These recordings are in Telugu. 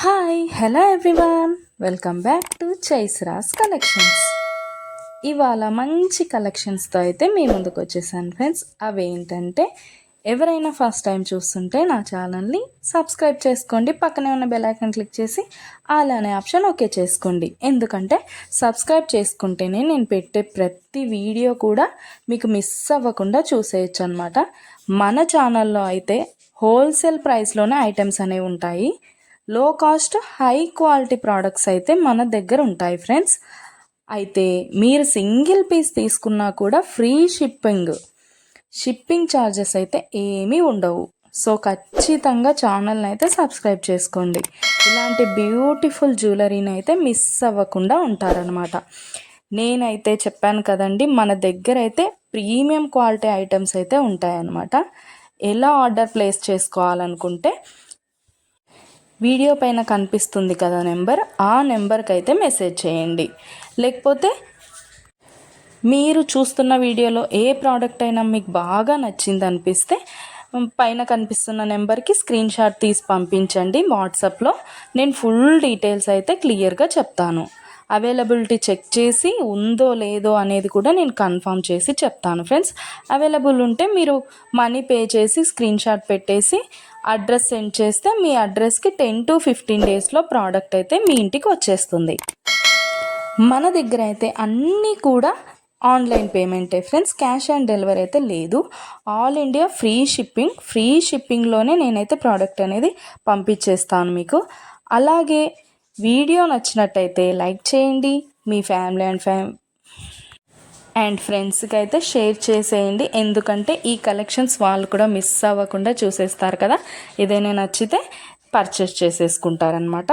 Hi hello everyone, welcome back to చైస్రాస్ కలెక్షన్స్. ఇవాళ మంచి కలెక్షన్స్తో అయితే మీ ముందుకు వచ్చేసాను ఫ్రెండ్స్. అవేంటంటే ఎవరైనా ఫస్ట్ టైం చూస్తుంటే నా ఛానల్ని సబ్స్క్రైబ్ చేసుకోండి, పక్కనే ఉన్న బెల్ ఐకాన్ క్లిక్ చేసి ఆల్ అనే ఆప్షన్ ఓకే చేసుకోండి. ఎందుకంటే సబ్స్క్రైబ్ చేసుకుంటేనే నేను పెట్టే ప్రతి వీడియో కూడా మీకు మిస్ అవ్వకుండా చూసేయచ్చు అనమాట. మన ఛానల్లో అయితే హోల్సేల్ ప్రైస్లోనే ఐటమ్స్ అనేవి ఉంటాయి. లో కాస్ట్ హై క్వాలిటీ ప్రోడక్ట్స్ అయితే మన దగ్గర ఉంటాయి ఫ్రెండ్స్. అయితే మీరు సింగిల్ పీస్ తీసుకున్నా కూడా ఫ్రీ షిప్పింగ్ ఛార్జెస్ అయితే ఏమీ ఉండవు. సో ఖచ్చితంగా ఛానల్ని అయితే సబ్స్క్రైబ్ చేసుకోండి. ఇలాంటి బ్యూటిఫుల్ జ్యువెలరీని అయితే మిస్ అవ్వకుండా ఉంటారనమాట. నేనైతే చెప్పాను కదండి, మన దగ్గర అయితే ప్రీమియం క్వాలిటీ ఐటమ్స్ అయితే ఉంటాయన్నమాట. ఎలా ఆర్డర్ ప్లేస్ చేసుకోవాలనుకుంటే వీడియో పైన కనిపిస్తుంది కదా నెంబర్, ఆ నెంబర్కి అయితే మెసేజ్ చేయండి. లేకపోతే మీరు చూస్తున్న వీడియోలో ఏ ప్రోడక్ట్ అయినా మీకు బాగా నచ్చింది అనిపిస్తే పైన కనిపిస్తున్న నెంబర్కి స్క్రీన్ షాట్ తీసి పంపించండి వాట్సాప్లో. నేను ఫుల్ డీటెయిల్స్ అయితే క్లియర్గా చెప్తాను. అవైలబిలిటీ చెక్ చేసి ఉందో లేదో అనేది కూడా నేను కన్ఫర్మ్ చేసి చెప్తాను ఫ్రెండ్స్. అవైలబుల్ ఉంటే మీరు మనీ పే చేసి స్క్రీన్ షాట్ పెట్టేసి అడ్రస్ సెండ్ చేస్తే మీ అడ్రస్కి 10 to 15 డేస్లో ప్రోడక్ట్ అయితే మీ ఇంటికి వచ్చేస్తుంది. మన దగ్గర అయితే అన్నీ కూడా ఆన్లైన్ పేమెంటే ఫ్రెండ్స్, క్యాష్ ఆన్ డెలివరీ అయితే లేదు. ఆల్ ఇండియా ఫ్రీ షిప్పింగ్లోనే నేనైతే ప్రోడక్ట్ అనేది పంపించేస్తాను మీకు. అలాగే వీడియో నచ్చినట్టయితే లైక్ చేయండి, మీ ఫ్యామిలీ అండ్ ఫ్రెండ్స్కి అయితే షేర్ చేసేయండి. ఎందుకంటే ఈ కలెక్షన్స్ వాళ్ళు కూడా మిస్ అవ్వకుండా చూసేస్తారు కదా, ఏదైనా నచ్చితే పర్చేస్ చేసేసుకుంటారనమాట.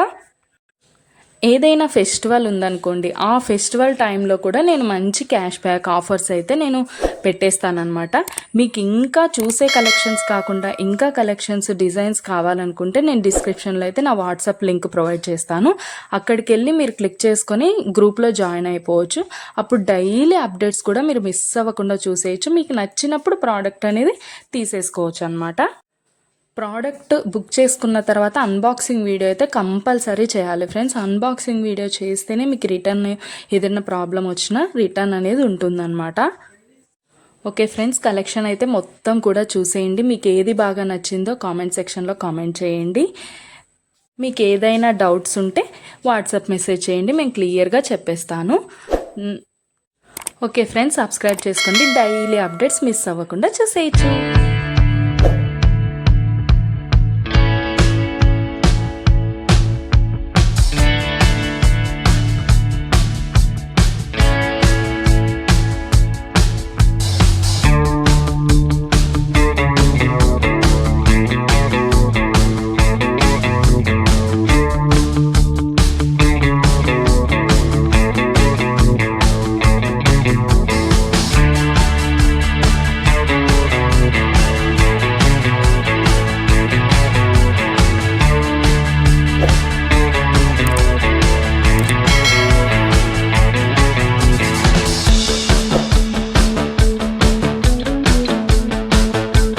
ఏదైనా ఫెస్టివల్ ఉందనుకోండి, ఆ ఫెస్టివల్ టైంలో కూడా నేను మంచి క్యాష్ బ్యాక్ ఆఫర్స్ అయితే నేను పెట్టేస్తానమాట. మీకు ఇంకా చూసే కలెక్షన్స్ కాకుండా ఇంకా కలెక్షన్స్ డిజైన్స్ కావాలనుకుంటే నేను డిస్క్రిప్షన్లో అయితే నా వాట్సాప్ లింక్ ప్రొవైడ్ చేస్తాను. అక్కడికి వెళ్ళి మీరు క్లిక్ చేసుకొని గ్రూప్లో జాయిన్ అయిపోవచ్చు. అప్పుడు డైలీ అప్డేట్స్ కూడా మీరు మిస్ అవ్వకుండా చూసేయచ్చు. మీకు నచ్చినప్పుడు ప్రోడక్ట్ అనేది తీసేసుకోవచ్చు అనమాట. ప్రోడక్ట్ బుక్ చేసుకున్న తర్వాత అన్బాక్సింగ్ వీడియో అయితే కంపల్సరీ చేయాలి ఫ్రెండ్స్. అన్బాక్సింగ్ వీడియో చేస్తేనే మీకు రిటర్న్ ఏదైనా ప్రాబ్లం వచ్చినా రిటర్న్ అనేది ఉంటుందన్నమాట. ఓకే ఫ్రెండ్స్, కలెక్షన్ అయితే మొత్తం కూడా చూసేయండి. మీకు ఏది బాగా నచ్చిందో కామెంట్ సెక్షన్లో కామెంట్ చేయండి. మీకు ఏదైనా డౌట్స్ ఉంటే వాట్సాప్ మెసేజ్ చేయండి, మేము క్లియర్గా చెప్పేస్తాను. ఓకే ఫ్రెండ్స్, సబ్స్క్రైబ్ చేసుకోండి, డైలీ అప్డేట్స్ మిస్ అవ్వకుండా చూసేయచ్చు.